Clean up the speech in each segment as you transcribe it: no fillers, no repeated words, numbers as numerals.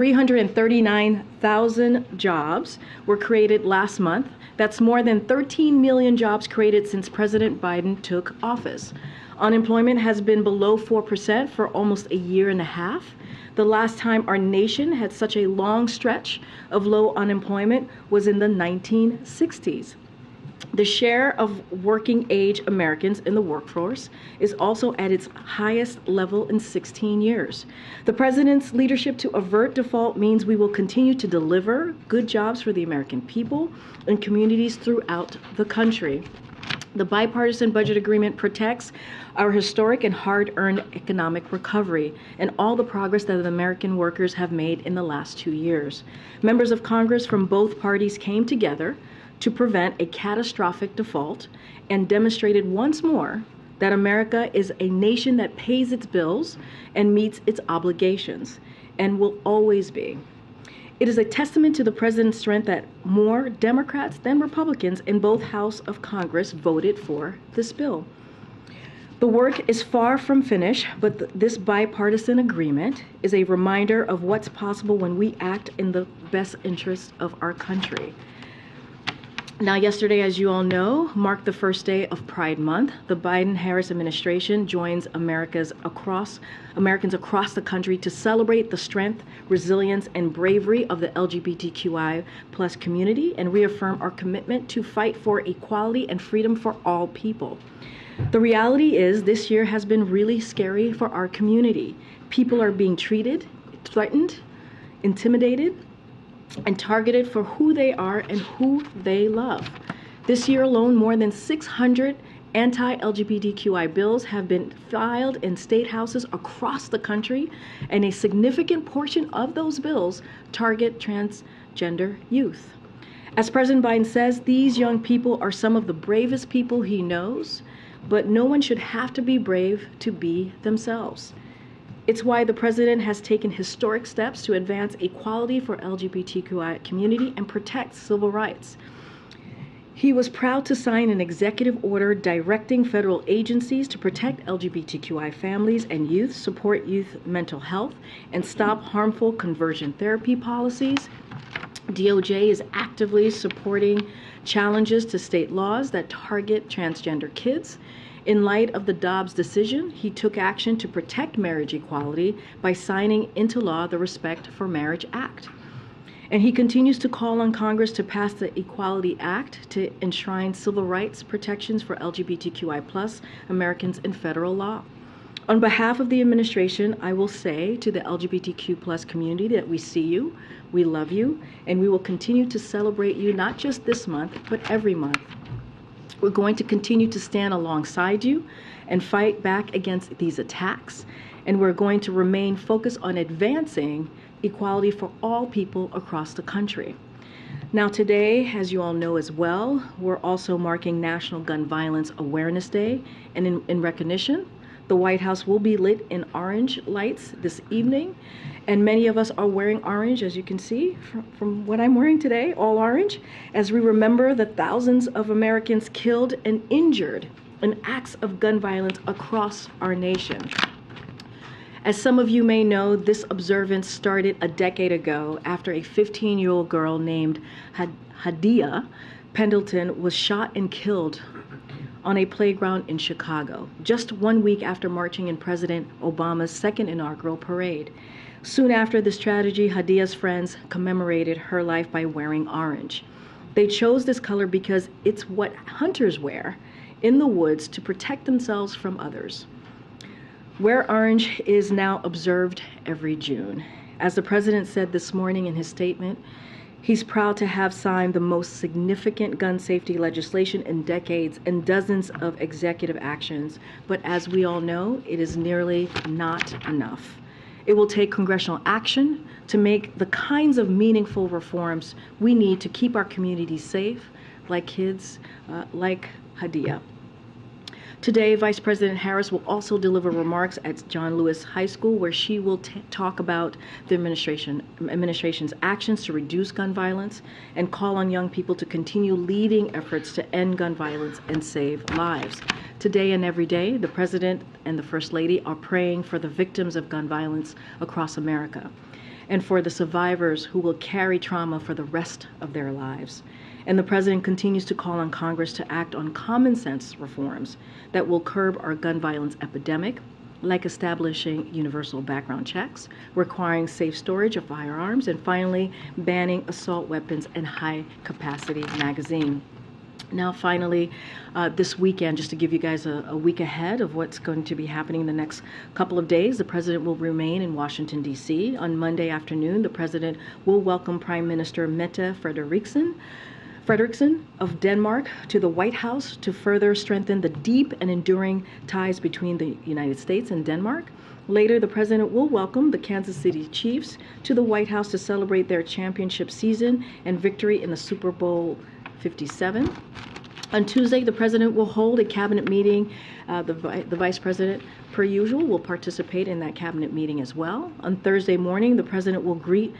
339,000 jobs were created last month. That's more than 13 million jobs created since President Biden took office. Unemployment has been below 4% for almost a year and a half. The last time our nation had such a long stretch of low unemployment was in the 1960s. The share of working age Americans in the workforce is also at its highest level in 16 years. The president's leadership to avert default means we will continue to deliver good jobs for the American people and communities throughout the country. The bipartisan budget agreement protects our historic and hard-earned economic recovery and all the progress that the American workers have made in the last 2 years. Members of Congress from both parties came together to prevent a catastrophic default and demonstrated once more that America is a nation that pays its bills and meets its obligations and will always be. It is a testament to the president's strength that more Democrats than Republicans in both houses of Congress voted for this bill. The work is far from finished, but this bipartisan agreement is a reminder of what's possible when we act in the best interest of our country. Now, yesterday, as you all know, marked the first day of Pride Month. The Biden-Harris administration joins Americans across the country to celebrate the strength, resilience, and bravery of the LGBTQI plus community and reaffirm our commitment to fight for equality and freedom for all people. The reality is this year has been really scary for our community. People are being treated, threatened, intimidated, and targeted for who they are and who they love. This year alone, more than 600 anti-LGBTQI bills have been filed in state houses across the country, and a significant portion of those bills target transgender youth. As President Biden says, these young people are some of the bravest people he knows, but no one should have to be brave to be themselves. It's why the president has taken historic steps to advance equality for LGBTQI community and protect civil rights. He was proud to sign an executive order directing federal agencies to protect LGBTQI families and youth, support youth mental health, and stop harmful conversion therapy policies. DOJ is actively supporting challenges to state laws that target transgender kids. In light of the Dobbs decision, he took action to protect marriage equality by signing into law the Respect for Marriage Act. And he continues to call on Congress to pass the Equality Act to enshrine civil rights protections for LGBTQI plus Americans in federal law. On behalf of the administration, I will say to the LGBTQ plus community that we see you, we love you, and we will continue to celebrate you not just this month, but every month. We're going to continue to stand alongside you and fight back against these attacks, and we're going to remain focused on advancing equality for all people across the country. Now today, as you all know as well, we're also marking National Gun Violence Awareness Day, and in recognition, the White House will be lit in orange lights this evening, and many of us are wearing orange, as you can see from what I'm wearing today, all orange, as we remember the thousands of Americans killed and injured in acts of gun violence across our nation. As some of you may know, this observance started a decade ago after a 15-year-old girl named Hadia Pendleton was shot and killed on a playground in Chicago, just 1 week after marching in President Obama's second inaugural parade. Soon after this tragedy, Hadia's friends commemorated her life by wearing orange. They chose this color because it's what hunters wear in the woods to protect themselves from others. Wear orange is now observed every June. As the president said this morning in his statement, he's proud to have signed the most significant gun safety legislation in decades and dozens of executive actions. But as we all know, it is nearly not enough. It will take congressional action to make the kinds of meaningful reforms we need to keep our communities safe, like kids like Hadia. Today, Vice President Harris will also deliver remarks at John Lewis High School, where she will talk about the administration's actions to reduce gun violence and call on young people to continue leading efforts to end gun violence and save lives. Today and every day, the President and the First Lady are praying for the victims of gun violence across America. and for the survivors who will carry trauma for the rest of their lives. And the President continues to call on Congress to act on common sense reforms that will curb our gun violence epidemic, like establishing universal background checks, requiring safe storage of firearms, and finally, banning assault weapons and high-capacity magazines. Now, finally, this weekend, just to give you guys a week ahead of what's going to be happening in the next couple of days, the President will remain in Washington, D.C. On Monday afternoon, the President will welcome Prime Minister Mette Frederiksen of Denmark to the White House to further strengthen the deep and enduring ties between the United States and Denmark. Later, the President will welcome the Kansas City Chiefs to the White House to celebrate their championship season and victory in the Super Bowl 57. On Tuesday, the President will hold a cabinet meeting. The Vice President, per usual, will participate in that cabinet meeting as well. On Thursday morning, the President will greet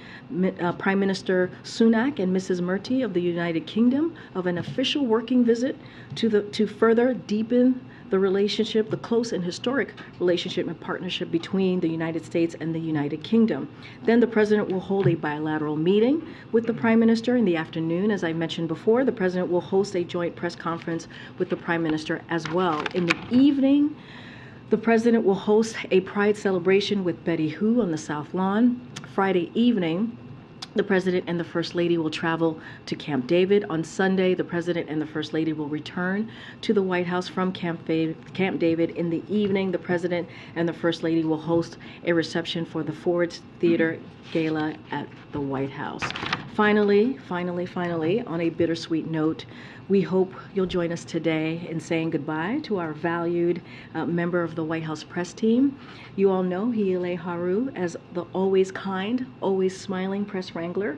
Prime Minister Sunak and Mrs. Murty of the United Kingdom of an official working visit to further deepen the relationship, the close and historic relationship and partnership between the United States and the United Kingdom. Then the President will hold a bilateral meeting with the Prime Minister in the afternoon. As I mentioned before, the President will host a joint press conference with the Prime Minister as well. In the evening, the President will host a Pride celebration with Betty Who on the South Lawn. Friday evening, the President and the First Lady will travel to Camp David. On Sunday, the President and the First Lady will return to the White House from Camp David. In the evening, the President and the First Lady will host a reception for the Ford Theater Gala at the White House. Finally, on a bittersweet note, we hope you'll join us today in saying goodbye to our valued member of the White House press team. You all know Hiile Haru as the always kind, always smiling press wrangler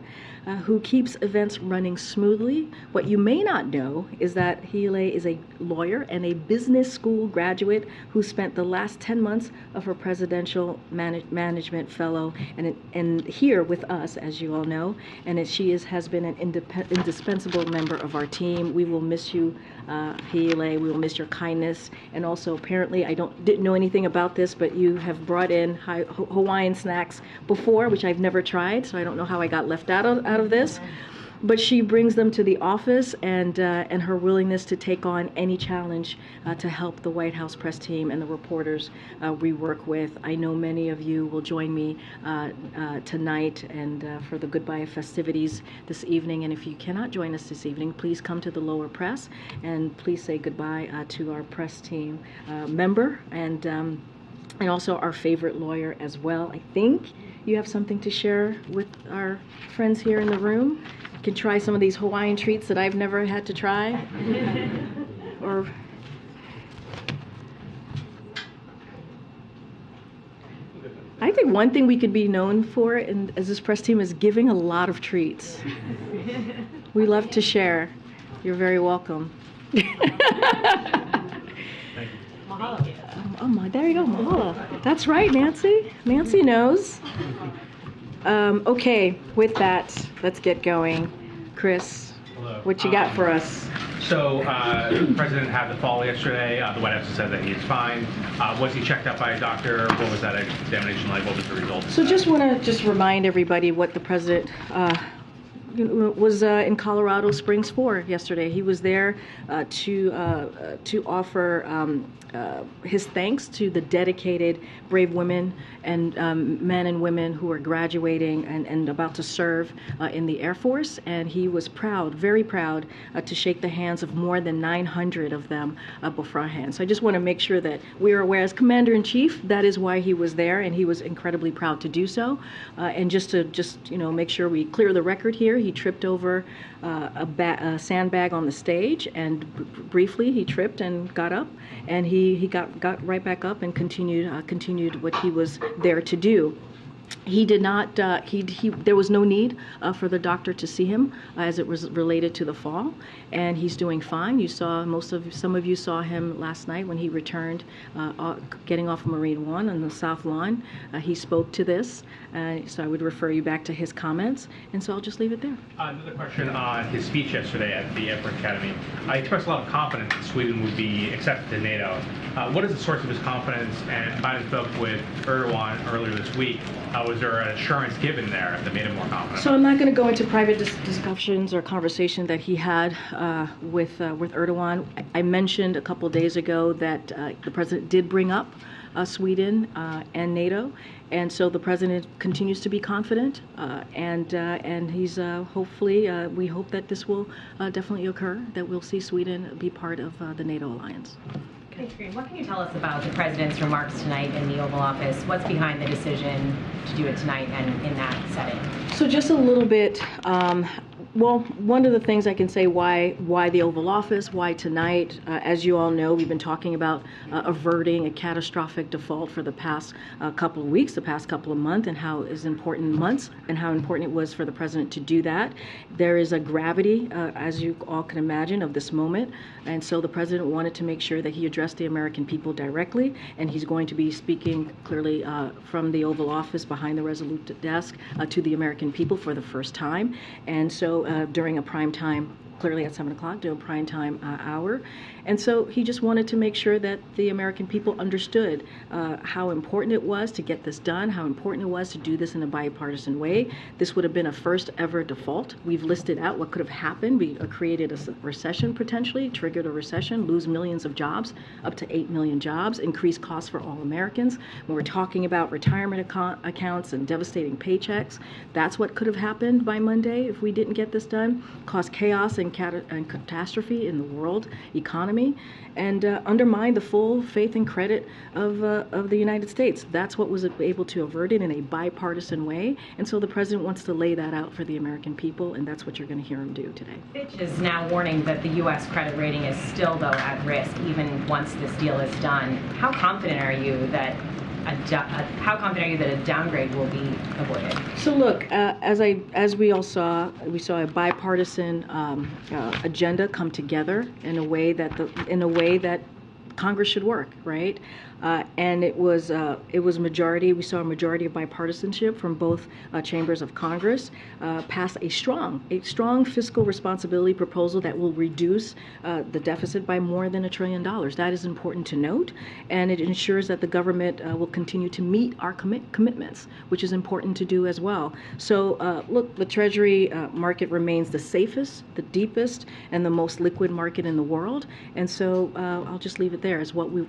who keeps events running smoothly. What you may not know is that Hiile is a lawyer and a business school graduate who spent the last 10 months of her presidential management fellow and here with us, as you all know, and she has been an indispensable member of our team. We will miss you, Hiile. We will miss your kindness. And also, apparently, I didn't know anything about this, but you have brought in Hawaiian snacks before, which I've never tried, so I don't know how I got left out of this. But she brings them to the office, and her willingness to take on any challenge to help the White House press team and the reporters we work with. I know many of you will join me tonight and for the goodbye festivities this evening. And if you cannot join us this evening, please come to the lower press and please say goodbye to our press team member and also our favorite lawyer as well. I think you have something to share with our friends here in the room. You can try some of these Hawaiian treats that I've never had to try. Or I think one thing we could be known for as this press team is giving a lot of treats. We love to share. You're very welcome. Thank you. Mahalo. Oh my, there you go, mahalo. That's right, Nancy. Nancy knows. Okay, with that, let's get going. Chris, Hello. what you got for us? So, the President had the fall yesterday. The White House said that he's fine. Was he checked out by a doctor? What was that examination like? What was the result? So just want to remind everybody what the President was in Colorado Springs for yesterday. He was there to offer his thanks to the dedicated, brave women and men and women who are graduating and about to serve in the Air Force. And he was proud, very proud, to shake the hands of more than 900 of them beforehand. So I just want to make sure that we are aware, as Commander-in-Chief, that is why he was there, and he was incredibly proud to do so. And just to make sure we clear the record here, he tripped over a sandbag on the stage, and briefly he tripped and got up, and he got right back up and continued what he was there to do. He did not, there was no need for the doctor to see him as it was related to the fall, and he's doing fine. You saw, some of you saw him last night when he returned, getting off of Marine One on the South Lawn. He spoke to this, so I would refer you back to his comments, and so I'll just leave it there. Another question on his speech yesterday at the Airport Academy. I expressed a lot of confidence that Sweden would be accepted to NATO. What is the source of his confidence? And Biden spoke with Erdogan earlier this week. Was there an assurance given there that made him more confident? So I'm not going to go into private discussions or conversation that he had with Erdogan. I mentioned a couple of days ago that the president did bring up Sweden and NATO, and so the president continues to be confident, and he's hopefully, we hope that this will definitely occur, that we'll see Sweden be part of the NATO alliance. Thanks, Karine. What can you tell us about the president's remarks tonight in the Oval Office? What's behind the decision to do it tonight and in that setting? So just a little bit, well, one of the things I can say why the Oval Office, why tonight, as you all know, we've been talking about averting a catastrophic default for the past couple of weeks, the past couple of months, and how it important it was for the president to do that. There is a gravity, as you all can imagine, of this moment, and so the president wanted to make sure that he addressed the American people directly, and he's going to be speaking clearly from the Oval Office behind the Resolute desk to the American people for the first time, and so during a prime time, clearly at 7 o'clock, during a prime time hour. And so he just wanted to make sure that the American people understood how important it was to get this done, how important it was to do this in a bipartisan way. This would have been a first ever default. We've listed out what could have happened. We created a recession potentially, triggered a recession, lose millions of jobs, up to 8 million jobs, increase costs for all Americans. When we're talking about retirement accounts and devastating paychecks, that's what could have happened by Monday if we didn't get this done. Cause chaos and catastrophe in the world economy, and undermine the full faith and credit of the United States. That's what was able to avert it in a bipartisan way, and so the president wants to lay that out for the American people, and that's what you're going to hear him do today. Fitch is now warning that the U.S. credit rating is still, though, at risk, even once this deal is done. How confident are you that a downgrade will be avoided? So look, as we all saw, a bipartisan agenda come together in a way that Congress should work, right? And it was majority. We saw a majority of bipartisanship from both chambers of Congress pass a strong fiscal responsibility proposal that will reduce the deficit by more than $1 trillion. That is important to note, and it ensures that the government will continue to meet our commitments, which is important to do as well. So look, the Treasury market remains the safest, the deepest, and the most liquid market in the world, and so I'll just leave it there as what we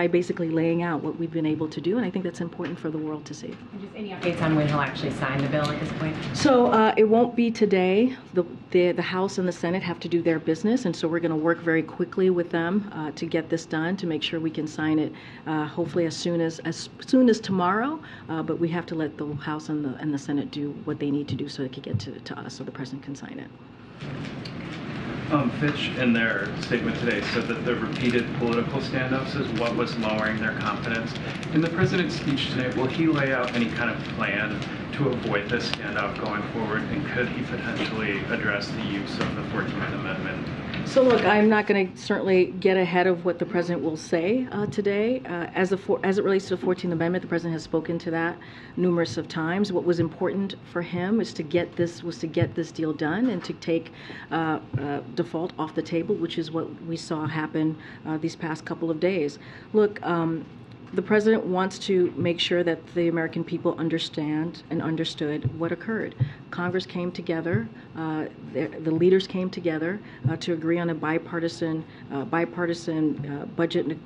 by basically laying out what we've been able to do, and I think that's important for the world to see. And just any updates on when he'll actually sign the bill at this point? So it won't be today. The House and the Senate have to do their business, and so we're going to work very quickly with them to get this done, to make sure we can sign it hopefully as soon as tomorrow. But we have to let the House and the Senate do what they need to do so it can get to us, so the president can sign it. Fitch, in their statement today, said that the repeated political standoffs is what was lowering their confidence. In the president's speech tonight, will he lay out any kind of plan to avoid this standoff going forward, and could he potentially address the use of the 14th Amendment? So look, I'm not going to certainly get ahead of what the president will say today. As it relates to the 14th Amendment, the president has spoken to that numerous of times. What was important for him was to get this deal done and to take default off the table, which is what we saw happen these past couple of days. Look, the president wants to make sure that the American people understand and understood what occurred. Congress came together, the leaders came together to agree on a bipartisan budget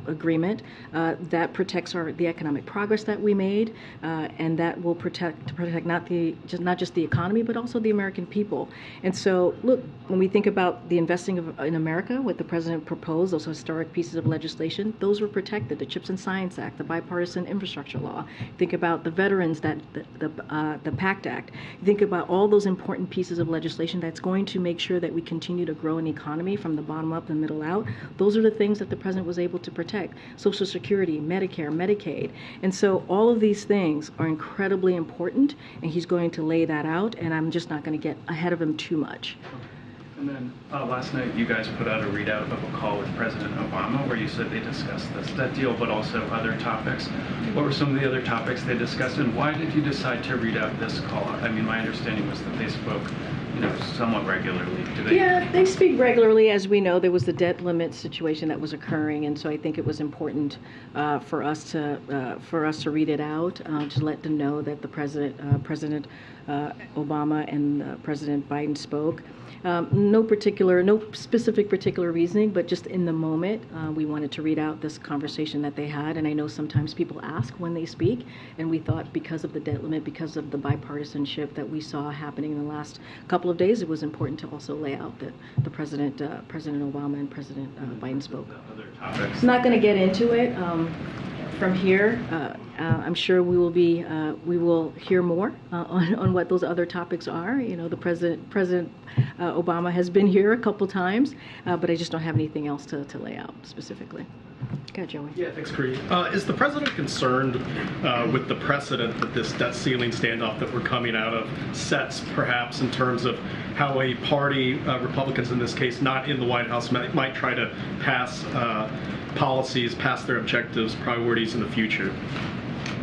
agreement that protects the economic progress that we made, and that will protect not just the economy, but also the American people. And so, look, when we think about the investing in America, what the president proposed, those historic pieces of legislation, those were protected. The CHIPS and Science Act, the bipartisan infrastructure law. Think about the veterans, the PACT Act. Think about all those important pieces of legislation that's going to make sure that we continue to grow an economy from the bottom up and middle out. Those are the things that the president was able to protect. Social Security, Medicare, Medicaid. And so all of these things are incredibly important, and he's going to lay that out, and I'm just not going to get ahead of him too much. And then last night you guys put out a readout of a call with President Obama where you said they discussed that deal, but also other topics. What were some of the other topics they discussed, and why did you decide to read out this call? I mean, my understanding was that they spoke somewhat regularly? Do they? Yeah, they speak regularly. As we know, there was the debt limit situation that was occurring, and so I think it was important for us to read it out, to let them know that the President Obama and President Biden spoke. No specific particular reasoning, but just in the moment, we wanted to read out this conversation that they had. And I know sometimes people ask when they speak, and we thought because of the debt limit, because of the bipartisanship that we saw happening in the last couple of days, it was important to also lay out that the President Obama and President Biden spoke. Other topics. I'm not going to get into it. From here, I'm sure we will hear more on what those other topics are. You know, the President Obama has been here a couple times, but I just don't have anything else to lay out specifically. Go ahead, Joey. Yeah, thanks, Karine. Is the president concerned with the precedent that this debt ceiling standoff that we're coming out of sets, perhaps in terms of how a party, Republicans in this case, not in the White House, might try to pass policies, pass their objectives, priorities in the future?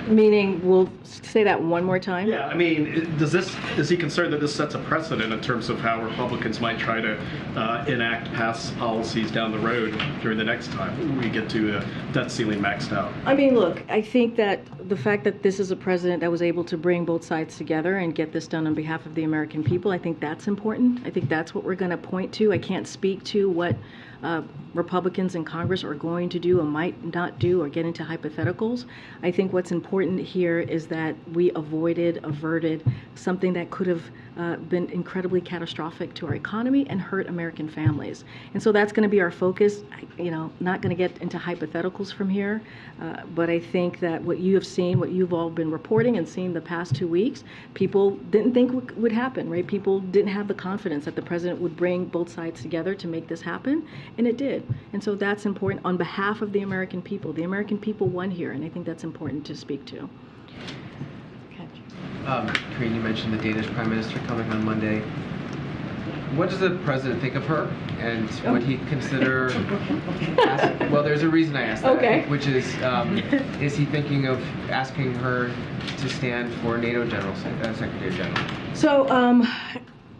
Meaning, we'll say that one more time? Yeah, I mean, is he concerned that this sets a precedent in terms of how Republicans might try to pass policies down the road during the next time we get to debt ceiling maxed out? I mean, look, I think that the fact that this is a president that was able to bring both sides together and get this done on behalf of the American people, I think that's important. I think that's what we're going to point to. I can't speak to what Republicans in Congress are going to do or might not do or get into hypotheticals. I think what's important here is that we averted something that could have been incredibly catastrophic to our economy and hurt American families. And so that's going to be our focus. Not going to get into hypotheticals from here, but I think that what you have seen, what you've all been reporting and seen the past 2 weeks, people didn't think would happen, right? People didn't have the confidence that the president would bring both sides together to make this happen, and it did. And so that's important on behalf of the American people. The American people won here, and I think that's important to speak to. Karine, you mentioned the Danish Prime Minister coming on Monday. What does the president think of her, and would he consider? Well, there's a reason I asked that. Okay. Which is he thinking of asking her to stand for NATO Secretary General? So,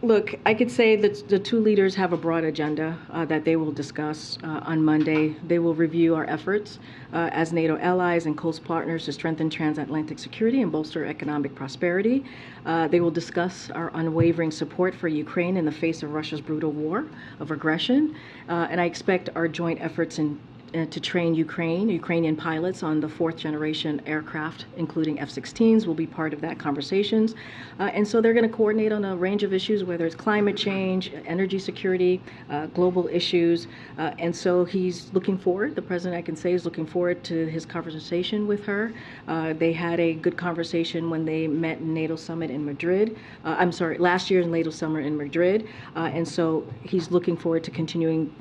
look, I could say that the two leaders have a broad agenda that they will discuss on Monday. They will review our efforts as NATO allies and close partners to strengthen transatlantic security and bolster economic prosperity. They will discuss our unwavering support for Ukraine in the face of Russia's brutal war of aggression. And I expect our joint efforts to train Ukrainian pilots on the fourth generation aircraft, including F-16s, will be part of that conversations. And so they're going to coordinate on a range of issues, whether it's climate change, energy security, global issues. And so he's looking forward, the president, I can say, is looking forward to his conversation with her. They had a good conversation when they met in NATO summit in Madrid. Last year's NATO summit in Madrid. And so he's looking forward to continuing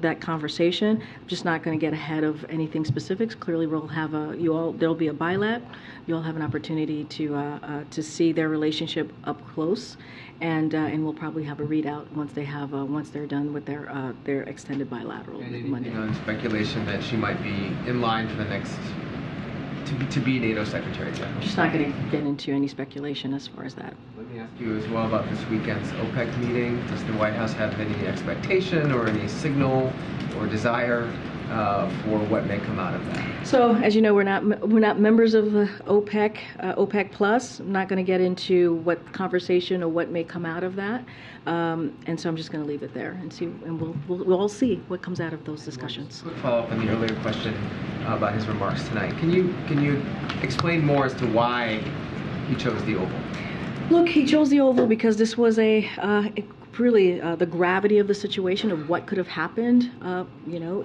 that conversation. I'm just not going to get ahead of anything specifics. Clearly, we'll have there'll be a bilat. You'll have an opportunity to see their relationship up close, and we'll probably have a readout once they're done with their extended bilateral. And anything on speculation that she might be in line for the next to be NATO Secretary General? Just not going to get into any speculation as far as that. Let me ask you as well about this weekend's OPEC meeting. Does the White House have any expectation or any signal or desire for what may come out of that? So, as you know, we're not members of OPEC, OPEC Plus. I'm not going to get into what conversation or what may come out of that, and so I'm just going to leave it there and see, and we'll all see what comes out of those discussions. Quick follow-up on the earlier question about his remarks tonight. Can you explain more as to why he chose the Oval? Look, he chose the Oval because this was really the gravity of the situation of what could have happened,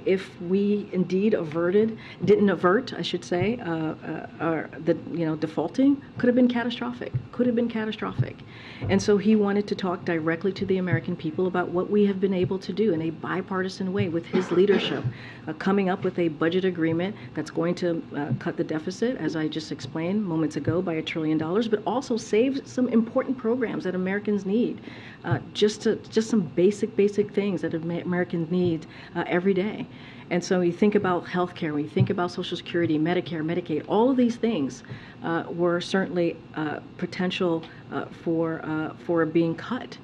if we indeed didn't avert, I should say, defaulting could have been catastrophic. And so he wanted to talk directly to the American people about what we have been able to do in a bipartisan way with his leadership, coming up with a budget agreement that's going to cut the deficit, as I just explained moments ago, by $1 trillion, but also save some important programs that Americans need, just some basic things that Americans need every day. And so you think about healthcare, when you think about Social Security, Medicare, Medicaid, all of these things were certainly potential for being cut.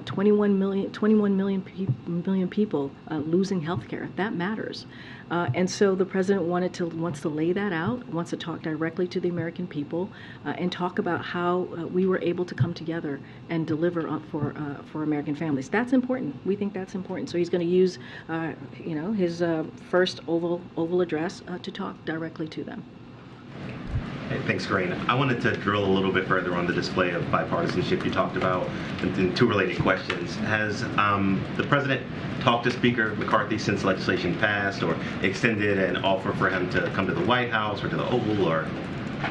21 million people losing health care. That matters. And so the president wants to lay that out, wants to talk directly to the American people and talk about how we were able to come together and deliver for American families. That's important. We think that's important. So he's going to use, his first Oval address to talk directly to them. Hey, thanks, Karine. I wanted to drill a little bit further on the display of bipartisanship you talked about in two related questions. Has the president talked to Speaker McCarthy since legislation passed, or extended an offer for him to come to the White House or to the Oval, or?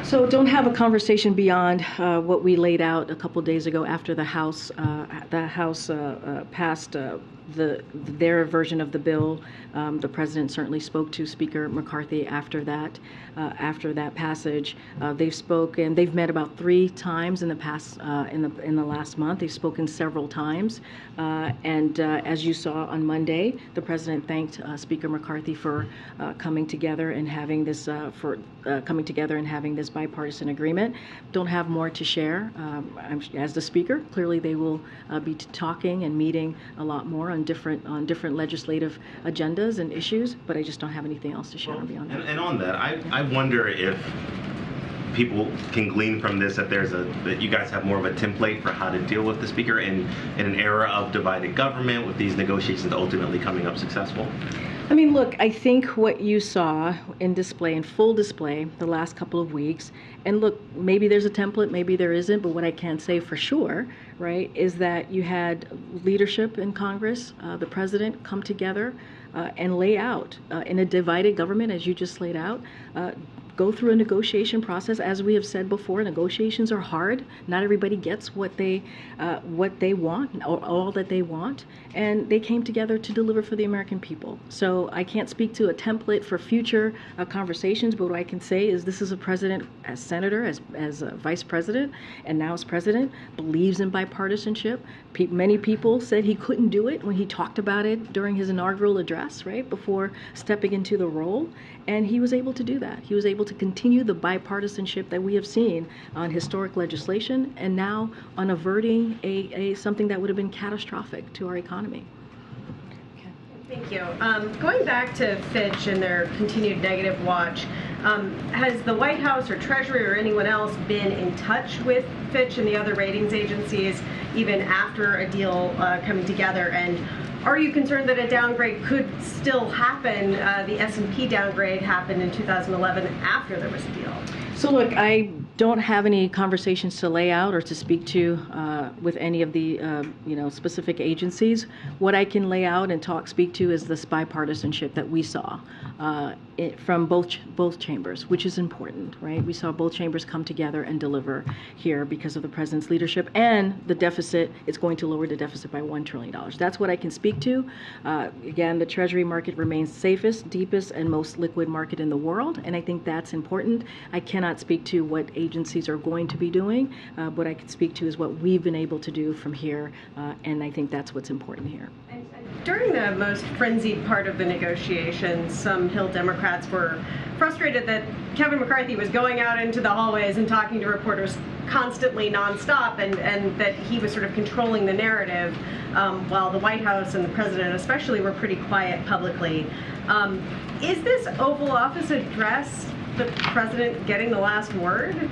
So don't have a conversation beyond what we laid out a couple days ago after the House passed their version of the bill. The president certainly spoke to Speaker McCarthy after that passage. They've met about 3 times in the past in the last month. They've spoken several times, and as you saw on Monday, the president thanked Speaker McCarthy for coming together and having this bipartisan agreement. Don't have more to share. As the Speaker, clearly they will be talking and meeting a lot more on different legislative agendas and issues, but I just don't have anything else to share beyond that. And on that, I wonder if people can glean from this that that you guys have more of a template for how to deal with the Speaker in an era of divided government, with these negotiations ultimately coming up successful. I mean, look, I think what you saw in full display the last couple of weeks, and look, maybe there's a template, maybe there isn't, but what I can say for sure, right, is that you had leadership in Congress, the president come together and lay out in a divided government, as you just laid out, go through a negotiation process. As we have said before, negotiations are hard. Not everybody gets what they want, or all that they want, and they came together to deliver for the American people. So I can't speak to a template for future conversations, but what I can say is this is a president, as senator, as a vice president, and now as president, believes in bipartisanship. Many people said he couldn't do it when he talked about it during his inaugural address, right, before stepping into the role, and he was able to do that. He was able to continue the bipartisanship that we have seen on historic legislation and now on averting something that would have been catastrophic to our economy. Okay. Thank you. Going back to Fitch and their continued negative watch, has the White House or Treasury or anyone else been in touch with Fitch and the other ratings agencies even after a deal coming together? And are you concerned that a downgrade could still happen? The S&P downgrade happened in 2011 after there was a deal. So look, I don't have any conversations to lay out or to speak to with any of the specific agencies. What I can lay out and speak to is this bipartisanship that we saw from both chambers, which is important, right? We saw both chambers come together and deliver here because of the president's leadership, and the deficit. It's going to lower the deficit by $1 trillion. That's what I can speak to. Again, the Treasury market remains safest, deepest, and most liquid market in the world, and I think that's important. I cannot speak to what agencies are going to be doing. What I can speak to is what we've been able to do from here, and I think that's what's important here. During the most frenzied part of the negotiations, some Hill Democrats were frustrated that Kevin McCarthy was going out into the hallways and talking to reporters constantly nonstop, and that he was sort of controlling the narrative, while the White House and the president especially were pretty quiet publicly. Is this Oval Office address the president getting the last word?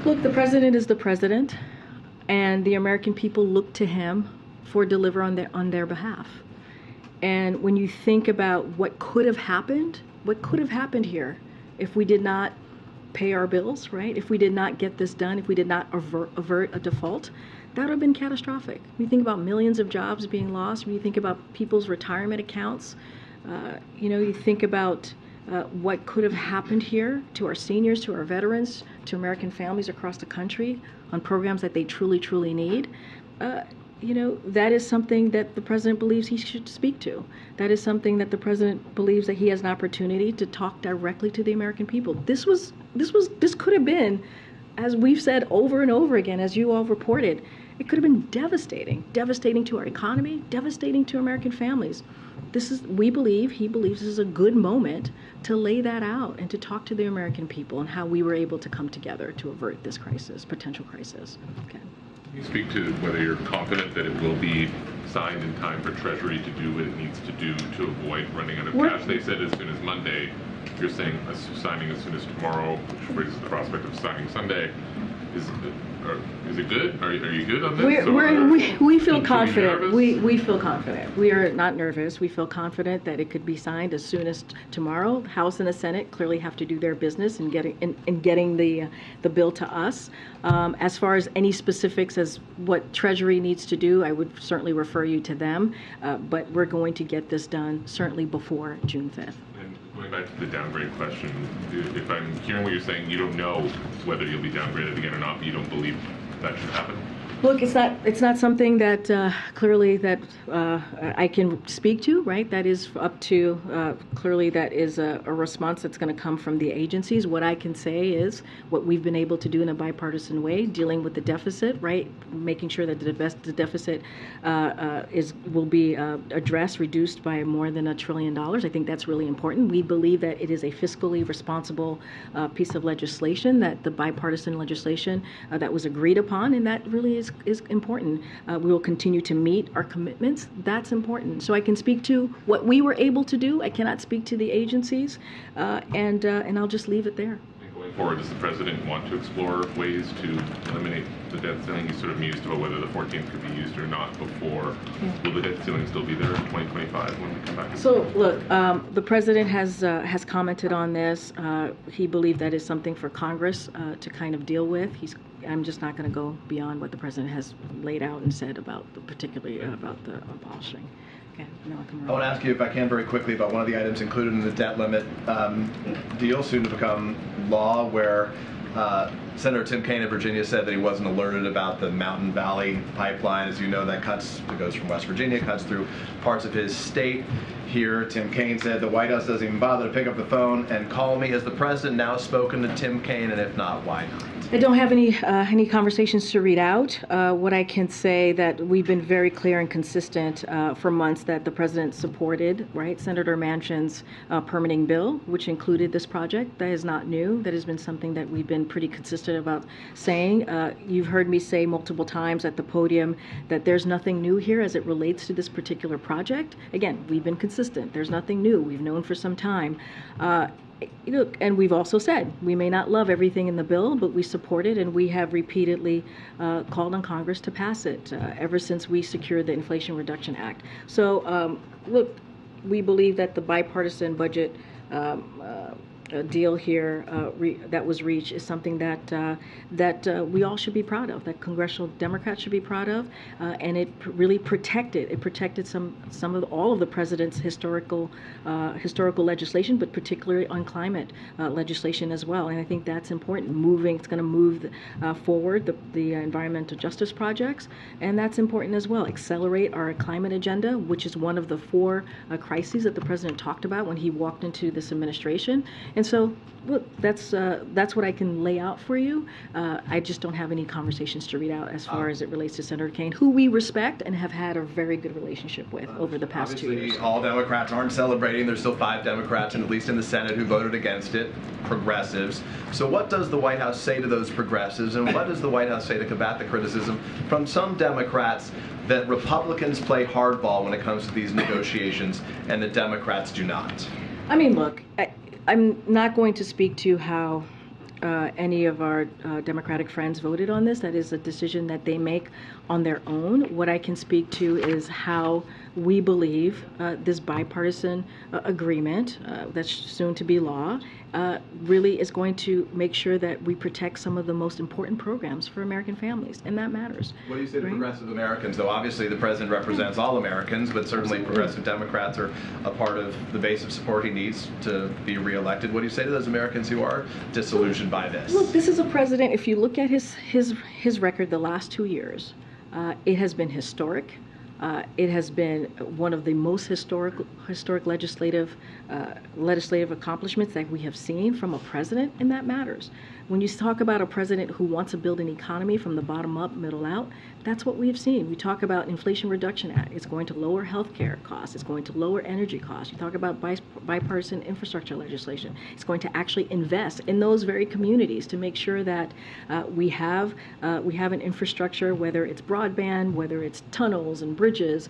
Look, the president is the president, and the American people look to him for deliver on their behalf. And when you think about what could have happened here if we did not pay our bills, right? If we did not get this done, if we did not avert a default, that would have been catastrophic. When you think about millions of jobs being lost, when you think about people's retirement accounts, you think about what could have happened here to our seniors, to our veterans, to American families across the country on programs that they truly, truly need. That is something that the president believes he should speak to. That is something that the president believes that he has an opportunity to talk directly to the American people. This could have been, as we've said over and over again, as you all reported, it could have been devastating to our economy, devastating to American families. He believes this is a good moment to lay that out and to talk to the American people and how we were able to come together to avert this crisis, potential crisis. Okay. Can you speak to whether you're confident that it will be signed in time for Treasury to do what it needs to do to avoid running out of cash? They said as soon as Monday. You're saying signing as soon as tomorrow, which raises the prospect of signing Sunday. Is it good? Are you good on this? We feel confident. We feel confident. We are not nervous. We feel confident that it could be signed as soon as tomorrow. The House and the Senate clearly have to do their business in getting the bill to us. As far as any specifics as what Treasury needs to do, I would certainly refer you to them. But we're going to get this done certainly before June 5th. Going back to the downgrade question, if I'm hearing what you're saying, you don't know whether you'll be downgraded again or not, but you don't believe that should happen? Look, it's not something that clearly that I can speak to, right? That is up to, clearly that is a response that's going to come from the agencies. What I can say is what we've been able to do in a bipartisan way, dealing with the deficit, right? Making sure that the deficit will be addressed, reduced by more than $1 trillion. I think that's really important. We believe that it is a fiscally responsible piece of legislation, that the bipartisan legislation that was agreed upon, and that really is important. We will continue to meet our commitments. That's important. So I can speak to what we were able to do. I cannot speak to the agencies, and I'll just leave it there. And going forward, does the president want to explore ways to eliminate the debt ceiling? He's sort of mused about whether the 14th could be used or not before. Yeah. Will the debt ceiling still be there in 2025 when we come back? So look, the president has commented on this. He believed that is something for Congress to kind of deal with. I'm just not going to go beyond what the president has laid out and said about particularly about the abolishing. Okay, I want to ask you, if I can, very quickly about one of the items included in the debt limit deal, soon to become law, where Senator Tim Kaine of Virginia said that he wasn't alerted about the Mountain Valley pipeline. As you know, that goes from West Virginia, cuts through parts of his state. Here, Tim Kaine said the White House doesn't even bother to pick up the phone and call me. Has the president now spoken to Tim Kaine, and if not, why not? I don't have any conversations to read out. What I can say that we've been very clear and consistent for months that the president supported, right, Senator Manchin's permitting bill, which included this project. That is not new. That has been something that we've been pretty consistent about saying. You've heard me say multiple times at the podium that there's nothing new here as it relates to this particular project. Again, we've been consistent. There's nothing new. We've known for some time. And we've also said we may not love everything in the bill, but we support it, and we have repeatedly called on Congress to pass it ever since we secured the Inflation Reduction Act. So, look, we believe that the bipartisan budget deal here that was reached is something that we all should be proud of, that congressional Democrats should be proud of, and it really protected all of the president's historical legislation, but particularly on climate legislation as well. And I think that's important. It's going to move forward the environmental justice projects, and that's important as well. Accelerate our climate agenda, which is one of the 4 crises that the president talked about when he walked into this administration. And so, look, that's what I can lay out for you. I just don't have any conversations to read out as far as it relates to Senator Kaine, who we respect and have had a very good relationship with over the past 2 years. All Democrats aren't celebrating. There's still 5 Democrats, and at least in the Senate, who voted against it, progressives. So what does the White House say to those progressives, and what does the White House say to combat the criticism from some Democrats that Republicans play hardball when it comes to these negotiations and that Democrats do not? I mean, look, I'm not going to speak to how any of our Democratic friends voted on this. That is a decision that they make on their own. What I can speak to is how we believe this bipartisan agreement that's soon to be law really is going to make sure that we protect some of the most important programs for American families, and that matters. What do you say to progressive Americans, though? Obviously, the president represents all Americans, but certainly progressive Democrats are a part of the base of support he needs to be reelected. What do you say to those Americans who are disillusioned by this? Look, this is a president, if you look at his record the last 2 years, it has been historic. It has been one of the most historic legislative accomplishments that we have seen from a president, and that matters. When you talk about a president who wants to build an economy from the bottom up, middle out, That's what we've seen. We talk about Inflation Reduction Act. It's going to lower health care costs. It's going to lower energy costs. You talk about bipartisan infrastructure legislation. It's going to actually invest in those very communities to make sure that we have an infrastructure, whether it's broadband, whether it's tunnels and bridges,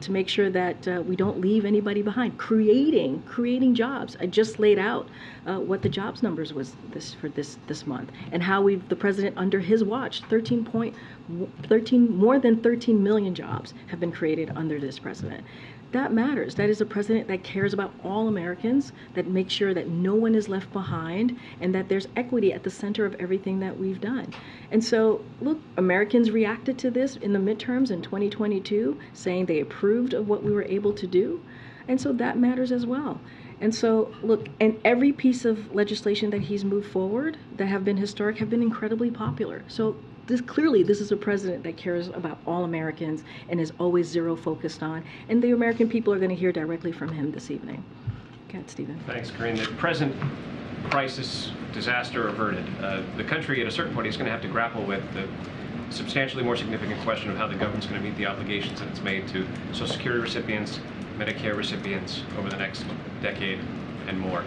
to make sure that we don't leave anybody behind. Creating jobs. I just laid out what the jobs numbers was this month, and how the president under his watch, more than 13 million jobs have been created under this president. That matters. That is a president that cares about all Americans, that makes sure that no one is left behind, and that there's equity at the center of everything that we've done. And so, look, Americans reacted to this in the midterms in 2022, saying they approved of what we were able to do. And so that matters as well. And so, look, and every piece of legislation that he's moved forward that have been historic have been incredibly popular. So clearly, this is a president that cares about all Americans and is always zero focused on. And the American people are going to hear directly from him this evening. Go ahead, Stephen. Thanks, Karine. The present crisis, disaster averted. The country at a certain point is going to have to grapple with the substantially more significant question of how the government's going to meet the obligations that it's made to Social Security recipients, Medicare recipients over the next decade and more.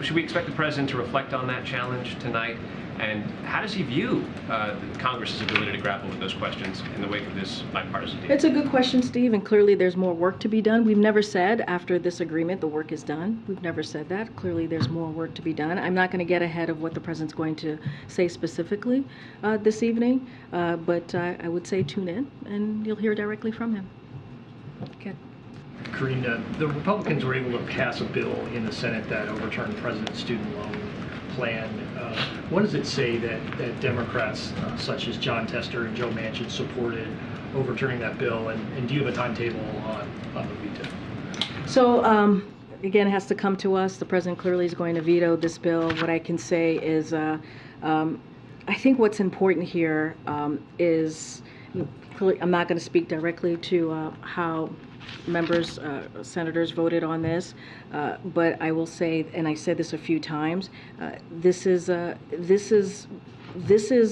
Should we expect the president to reflect on that challenge tonight? And how does he view Congress's ability to grapple with those questions in the wake of this bipartisan deal? It's a good question, Steve, and clearly there's more work to be done. We've never said after this agreement the work is done. We've never said that. Clearly there's more work to be done. I'm not going to get ahead of what the president's going to say specifically this evening, but I would say tune in and you'll hear directly from him. Okay. Karine, the Republicans were able to pass a bill in the Senate that overturned the president's student loan plan. What does it say that Democrats such as John Tester and Joe Manchin supported overturning that bill, and do you have a timetable on the veto? So again, it has to come to us. The president clearly is going to veto this bill. What I can say is I think what's important here is, I'm not going to speak directly to how senators voted on this, but I will say, and I said this a few times, this is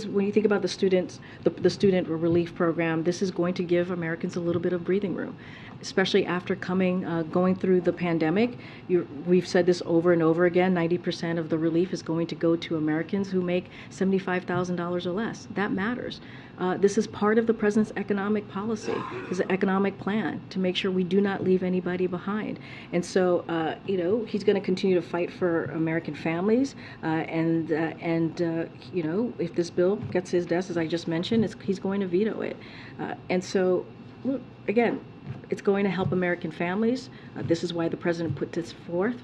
when you think about the student relief program, this is going to give Americans a little bit of breathing room, especially after going through the pandemic. We've said this over and over again, 90% of the relief is going to go to Americans who make $75,000 or less. That matters. This is part of the president's economic policy, his economic plan, to make sure we do not leave anybody behind. And so, he's going to continue to fight for American families. If this bill gets his desk, as I just mentioned, he's going to veto it. And so, look, again, it's going to help American families. This is why the president put this forth,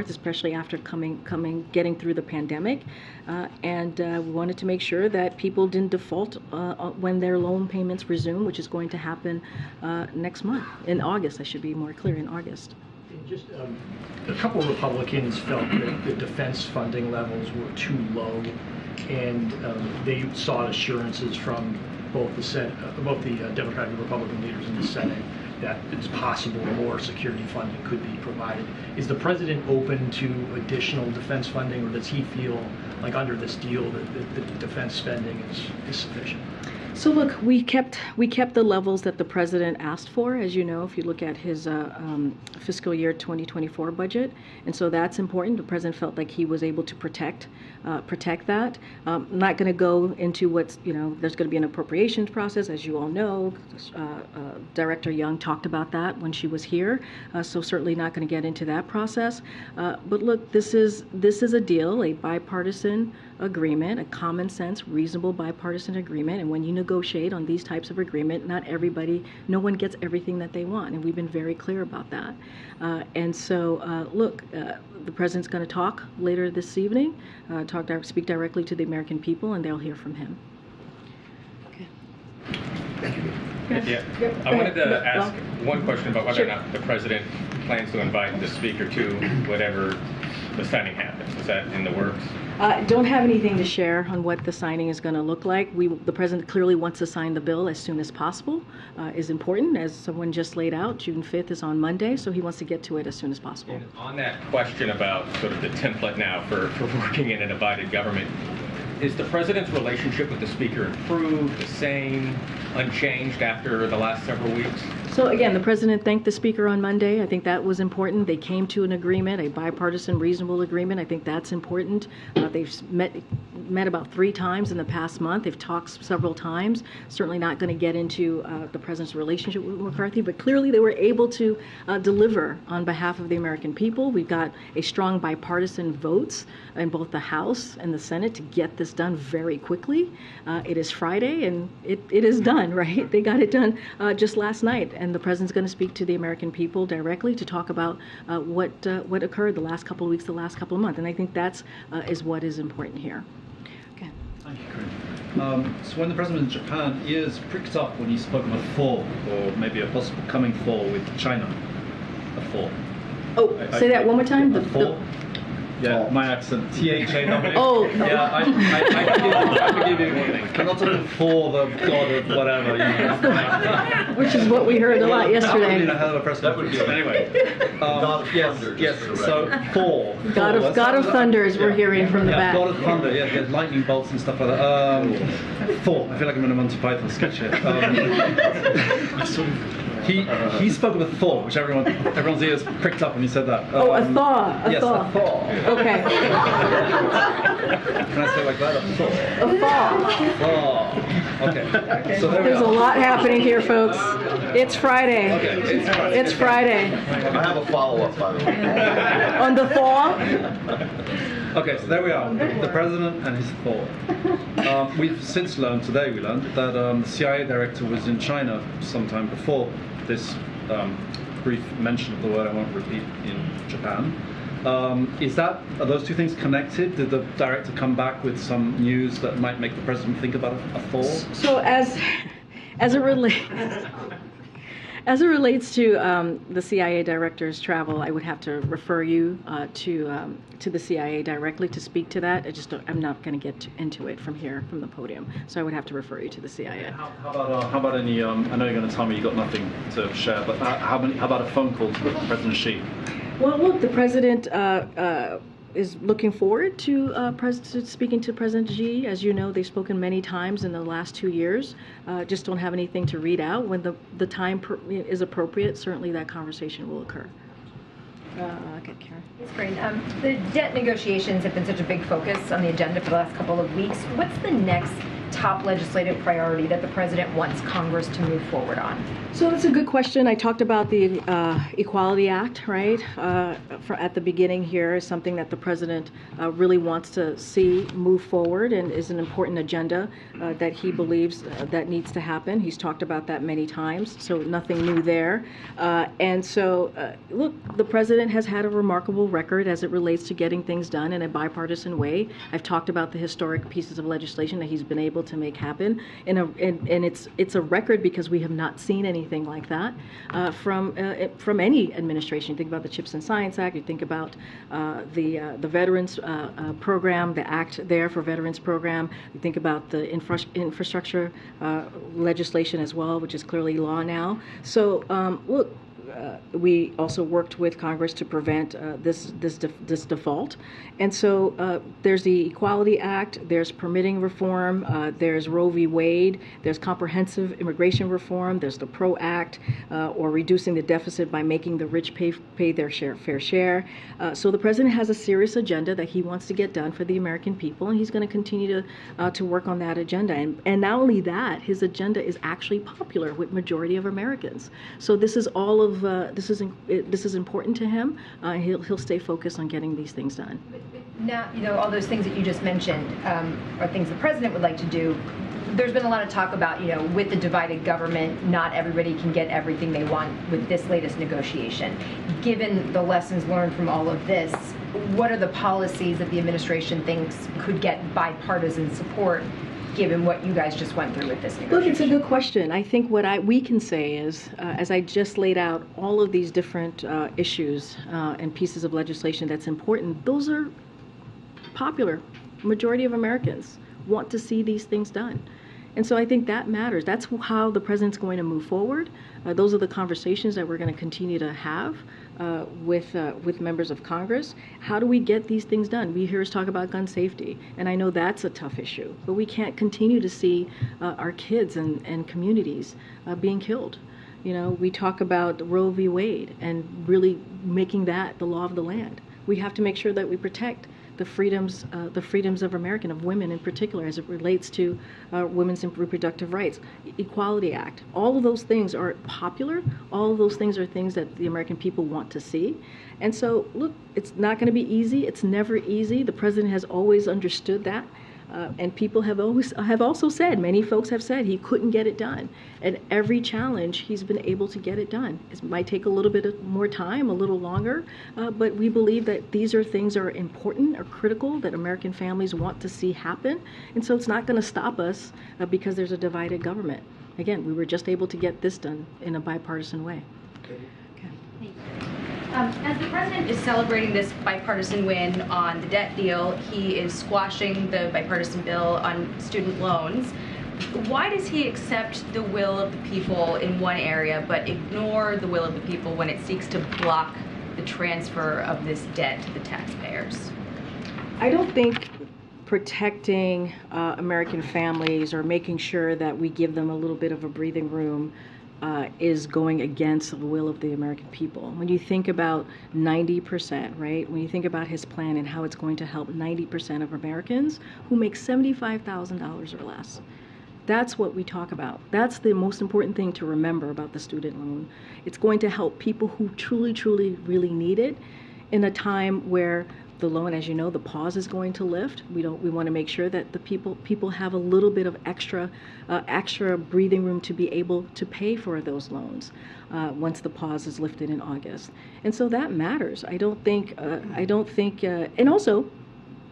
especially after getting through the pandemic. And we wanted to make sure that people didn't default when their loan payments resume, which is going to happen next month, in August. I should be more clear, in August. Just a couple of Republicans felt that the defense funding levels were too low, and they sought assurances from both the Democratic and Republican leaders in the Senate that it's possible more security funding could be provided. Is the president open to additional defense funding, or does he feel like under this deal that the defense spending is sufficient? So look, we kept the levels that the president asked for, as you know, if you look at his fiscal year 2024 budget, and so that's important. The president felt like he was able to protect that. I'm not going to go into what's, there's going to be an appropriations process, as you all know. Director Young talked about that when she was here, so certainly not going to get into that process. But look, this is a deal, a bipartisan agreement, a common sense, reasonable bipartisan agreement, and when you negotiate on these types of agreement, no one gets everything that they want, and we've been very clear about that. And so, look, the president's going to talk later this evening, speak directly to the American people, and they'll hear from him. Okay. Thank you. Yeah. I wanted to ask one question about whether or not the president plans to invite the speaker to whatever the signing happens. Is that in the works? Don't have anything to share on what the signing is going to look like. The president clearly wants to sign the bill as soon as possible. Is important, as someone just laid out. June 5th is on Monday, so he wants to get to it as soon as possible. And on that question about sort of the template now for working in a divided government, Is the president's relationship with the speaker improved, the same, unchanged after the last several weeks? So again, the president thanked the speaker on Monday. I think that was important. They came to an agreement, a bipartisan, reasonable agreement. I think that's important. They've met about 3 times in the past month. They've talked several times. Certainly not going to get into the president's relationship with McCarthy, but clearly they were able to deliver on behalf of the American people. We've got a strong bipartisan votes in both the House and the Senate to get this done very quickly. It is Friday, and it is done, right? They got it done just last night, and the president's going to speak to the American people directly to talk about what occurred the last couple of weeks, the last couple of months, and I think that's is what is important here. Okay. Thank you, Karine. So when the president in Japan, ears pricked up when he spoke of a thaw, or maybe a possible coming thaw with China. A thaw. Oh, say that one more time. A thaw. Yeah, my accent. T-H-A-W. Oh. Yeah, I forgive you. I'm not talking for the god of whatever, you know. Which is what we heard a lot yesterday. That would press conference. Anyway. Yes. So, Thor. God of Thunders, we're hearing from the back. God of Thunder, yeah, lightning bolts and stuff like that. Thor. I feel like I'm in a Monty Python sketch here. He spoke of a thaw, which everyone's ears pricked up when he said that. A thaw. Yes, a thaw. Okay. Can I say it like that? A thaw. A thaw. Thaw. Okay. So there's a lot happening here, folks. It's Friday. Okay. It's Friday. I have a follow-up, by the way. On the thaw? Okay, so there we are, the president and his thaw. We've since learned, today we learned, that the CIA director was in China sometime before this brief mention of the word I won't repeat in Japan. Are those two things connected? Did the director come back with some news that might make the president think about a thaw? So as it relates to the CIA director's travel, I would have to refer you to the CIA directly to speak to that. I'm not going to get into it from here, from the podium. So I would have to refer you to the CIA. How about any? I know you're going to tell me you got nothing to share, but how about a phone call to President Xi? Well, look, the president is looking forward to speaking to President Xi. As you know, they've spoken many times in the last 2 years. Just don't have anything to read out. When the time is appropriate, certainly that conversation will occur. Okay, Karen. Yes, Karine. The debt negotiations have been such a big focus on the agenda for the last couple of weeks. What's the next top legislative priority that the president wants Congress to move forward on? So that's a good question. I talked about the Equality Act, right? At the beginning here is something that the president really wants to see move forward and is an important agenda that he believes that needs to happen. He's talked about that many times, so nothing new there. And so, look, the president has had a remarkable record as it relates to getting things done in a bipartisan way. I've talked about the historic pieces of legislation that he's been able to make happen, and it's a record because we have not seen anything like that from any administration. You think about the Chips and Science Act. You think about the Veterans Program, the Act there for Veterans Program. You think about the infrastructure legislation as well, which is clearly law now. So look. We also worked with Congress to prevent this default, and so there's the Equality Act, there's permitting reform, there's Roe v. Wade, there's comprehensive immigration reform, there's the PRO Act, or reducing the deficit by making the rich pay their fair share. So the president has a serious agenda that he wants to get done for the American people, and he's going to continue to work on that agenda. And not only that, his agenda is actually popular with majority of Americans. So this is all of this is important to him. He'll stay focused on getting these things done. Now, all those things that you just mentioned are things the president would like to do. There's been a lot of talk about, with the divided government, not everybody can get everything they want with this latest negotiation. Given the lessons learned from all of this, what are the policies that the administration thinks could get bipartisan support, given what you guys just went through with this negotiation? Look, it's a good question. I think what we can say is, as I just laid out all of these different issues and pieces of legislation that's important, those are popular. Majority of Americans want to see these things done. And so I think that matters. That's how the president's going to move forward. Those are the conversations that we're going to continue to have. with members of Congress. How do we get these things done? We hear us talk about gun safety, and I know that's a tough issue, but we can't continue to see our kids and communities being killed. You know, we talk about Roe v. Wade and really making that the law of the land. We have to make sure that we protect the freedoms of American, of women in particular, as it relates to women's reproductive rights, Equality Act. All of those things are popular. All of those things are things that the American people want to see. And so, look, it's not going to be easy. It's never easy. The president has always understood that. And people have also said, many folks have said he couldn't get it done. And every challenge, he's been able to get it done. It might take a little bit more time, a little longer, but we believe that these are things that are important or critical that American families want to see happen. And so it's not going to stop us because there's a divided government. Again, we were just able to get this done in a bipartisan way. As the president is celebrating this bipartisan win on the debt deal, he is squashing the bipartisan bill on student loans. Why does he accept the will of the people in one area but ignore the will of the people when it seeks to block the transfer of this debt to the taxpayers? I don't think protecting American families or making sure that we give them a little bit of a breathing room is going against the will of the American people. When you think about 90%, right? When you think about his plan and how it's going to help 90% of Americans who make $75,000 or less. That's what we talk about. That's the most important thing to remember about the student loan. It's going to help people who truly, truly, really need it in a time where the loan, as you know, the pause is going to lift. We want to make sure that the people have a little bit of extra breathing room to be able to pay for those loans once the pause is lifted in August. And so that matters. I don't think, and also,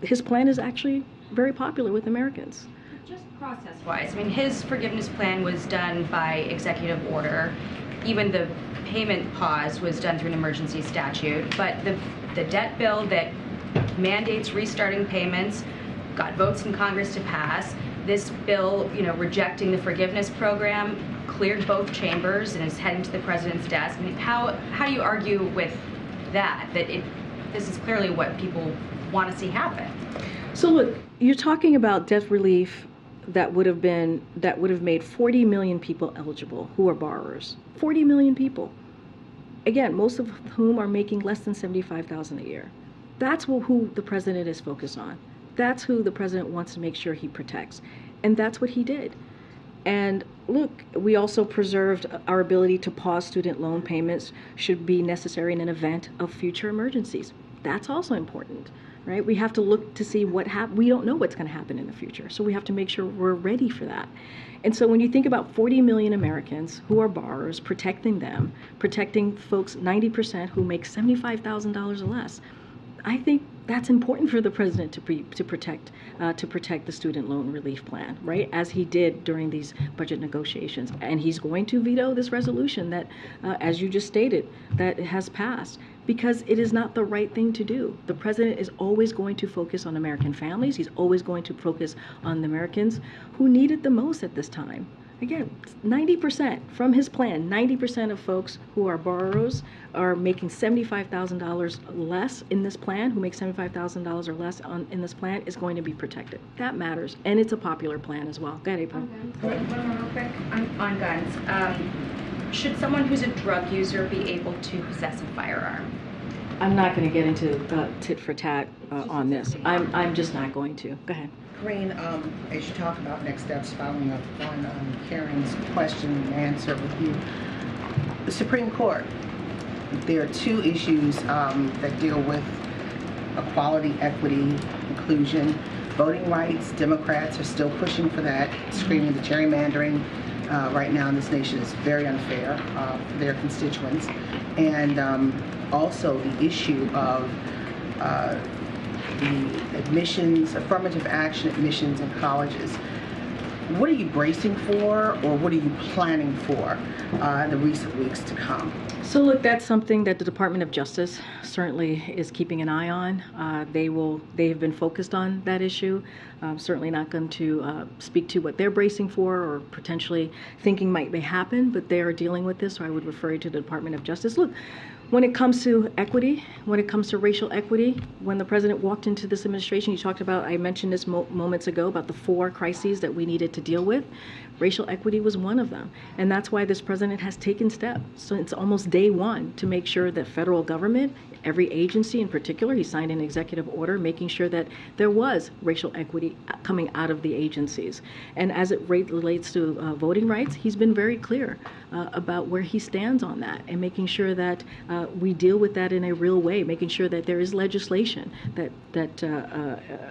his plan is actually very popular with Americans. Just process-wise, I mean, his forgiveness plan was done by executive order. Even the payment pause was done through an emergency statute. But the debt bill that mandates restarting payments got votes in Congress to pass. This bill, rejecting the forgiveness program, cleared both chambers and is heading to the president's desk. I mean, how do you argue with that this is clearly what people want to see happen? So look, you're talking about debt relief that would have made 40 million people eligible who are borrowers. 40 million people. Again, most of whom are making less than $75,000 a year. That's who the president is focused on. That's who the president wants to make sure he protects. And that's what he did. And look, we also preserved our ability to pause student loan payments should be necessary in an event of future emergencies. That's also important, right? We have to look to see what happens. We don't know what's going to happen in the future. So we have to make sure we're ready for that. And so when you think about 40 million Americans who are borrowers, protecting them, protecting folks 90% who make $75,000 or less, I think that's important for the president to protect the student loan relief plan, right? As he did during these budget negotiations, and he's going to veto this resolution that, as you just stated, that has passed because it is not the right thing to do. The president is always going to focus on American families. He's always going to focus on the Americans who need it the most at this time. Again, 90% from his plan, 90% of folks who are borrowers are making $75,000 less in this plan, who make $75,000 or less in this plan, is going to be protected. That matters, and it's a popular plan as well. Go ahead, April. Okay. One more real quick on guns. Should someone who's a drug user be able to possess a firearm? I'm not going to get into tit for tat on this. I'm just not going to. Go ahead. Karine, as you talk about next steps, following up on Karen's question and answer with you, the Supreme Court, there are two issues that deal with equality, equity, inclusion, voting rights. Democrats are still pushing for that, screaming the gerrymandering right now in this nation is very unfair for their constituents. And also the issue of the admissions, affirmative action admissions in colleges. What are you bracing for, or what are you planning for in the recent weeks to come? So look, that's something that the Department of Justice certainly is keeping an eye on. They have been focused on that issue. Certainly not going to speak to what they're bracing for or potentially thinking may happen, but they are dealing with this, so I would refer you to the Department of Justice. Look, When it comes to equity, when it comes to racial equity, when the president walked into this administration, he talked about, I mentioned this moments ago, about the 4 crises that we needed to deal with. Racial equity was one of them. And that's why this president has taken steps since almost day one to make sure that federal government, every agency in particular, he signed an executive order making sure that there was racial equity coming out of the agencies. And as it relates to voting rights, he's been very clear about where he stands on that and making sure that we deal with that in a real way, making sure that there is legislation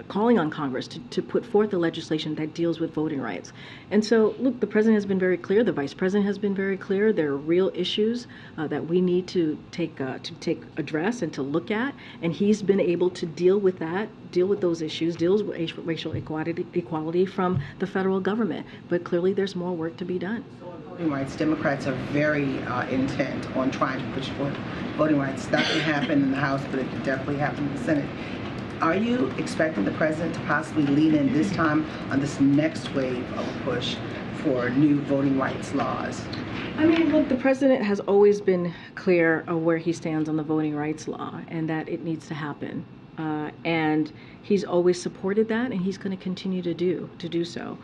calling on Congress to put forth the legislation that deals with voting rights. And so, look, the president has been very clear, the vice president has been very clear. There are real issues that we need to address and to look at, and he's been able to deal with that, deal with those issues, deals with racial equality from the federal government. But clearly there's more work to be done. Voting rights, Democrats are very intent on trying to push for voting rights. That can happen in the House, but it can definitely happen in the Senate. Are you expecting the president to possibly lean in this time on this next wave of a push for new voting rights laws? I mean, look, the president has always been clear of where he stands on the voting rights law and that it needs to happen. And he's always supported that, and he's going to continue to do so.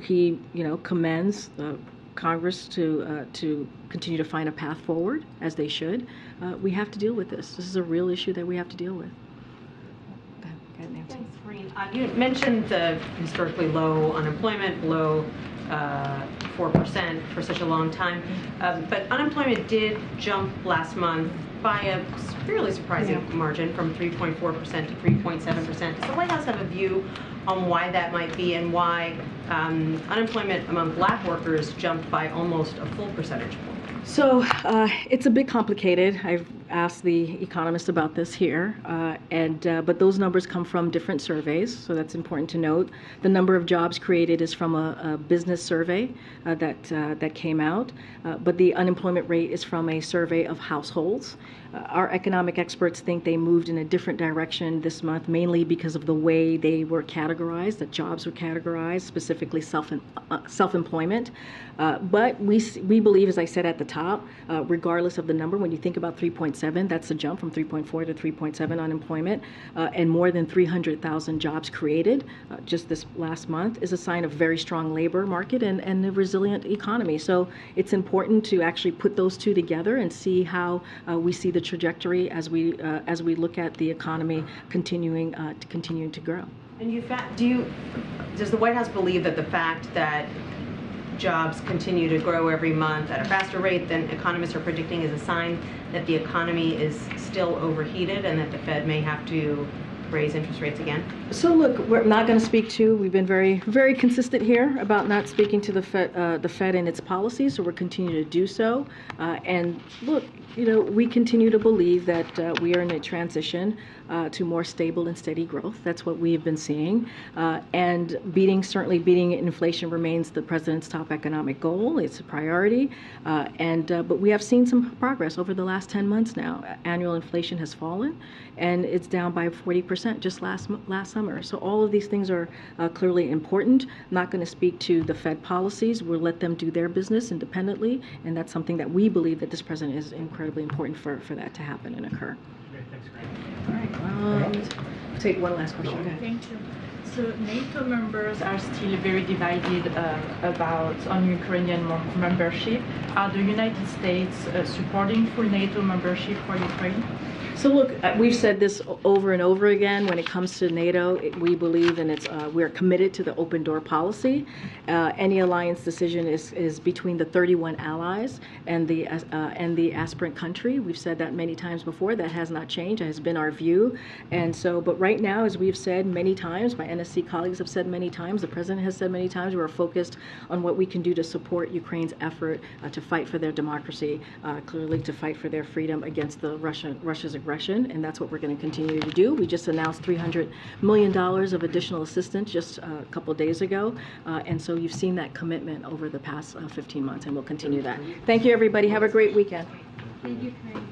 He, commends Congress to continue to find a path forward, as they should. We have to deal with this. This is a real issue that we have to deal with. Thanks, Karine. You mentioned the historically low unemployment, low 4% for such a long time, but unemployment did jump last month by a fairly surprising margin from 3.4% to 3.7%. Does the White House have a view on why that might be and why unemployment among black workers jumped by almost a full percentage point? So it's a bit complicated. I've asked the economist about this here, but those numbers come from different surveys, so that's important to note. The number of jobs created is from a business survey that came out, but the unemployment rate is from a survey of households. Our economic experts think they moved in a different direction this month, mainly because of the way they were categorized, that jobs were categorized, specifically self-employment. But we believe, as I said at the top, regardless of the number, when you think about 3.7, that's a jump from 3.4 to 3.7 unemployment, and more than 300,000 jobs created just this last month is a sign of very strong labor market and a resilient economy. So it's important to actually put those two together and see how we see the trajectory as we look at the economy continuing to grow. And does the White House believe that the fact that jobs continue to grow every month at a faster rate than economists are predicting is a sign that the economy is still overheated and that the Fed may have to raise interest rates again? So look, we're not going to speak to, we've been very, very consistent here about not speaking to the Fed and its policies, so we're continuing to do so. And look, we continue to believe that we are in a transition to more stable and steady growth. That's what we've been seeing. And certainly beating inflation remains the president's top economic goal. It's a priority. But we have seen some progress over the last 10 months now. Annual inflation has fallen, and it's down by 40% just last summer. So all of these things are clearly important. I'm not going to speak to the Fed policies. We'll let them do their business independently, and that's something that we believe that this president is incredibly important for that to happen and occur. Great, thanks, Greg. All right, take one last question. Okay. Thank you. So NATO members are still very divided on Ukrainian membership. Are the United States supporting full NATO membership for Ukraine? So look, we've said this over and over again. When it comes to NATO, we believe in we're committed to the open door policy. Any alliance decision is between the 31 allies and the aspirant country. We've said that many times before. That has not changed. It has been our view. And so, but right now, as we've said many times, my NSC colleagues have said many times, the president has said many times, we're focused on what we can do to support Ukraine's effort to fight for their democracy, clearly to fight for their freedom against Russia's aggression. And that's what we're going to continue to do. We just announced $300 million of additional assistance just a couple days ago. And so you've seen that commitment over the past 15 months, and we'll continue that. Thank you, everybody. Have a great weekend. Thank you, Karine.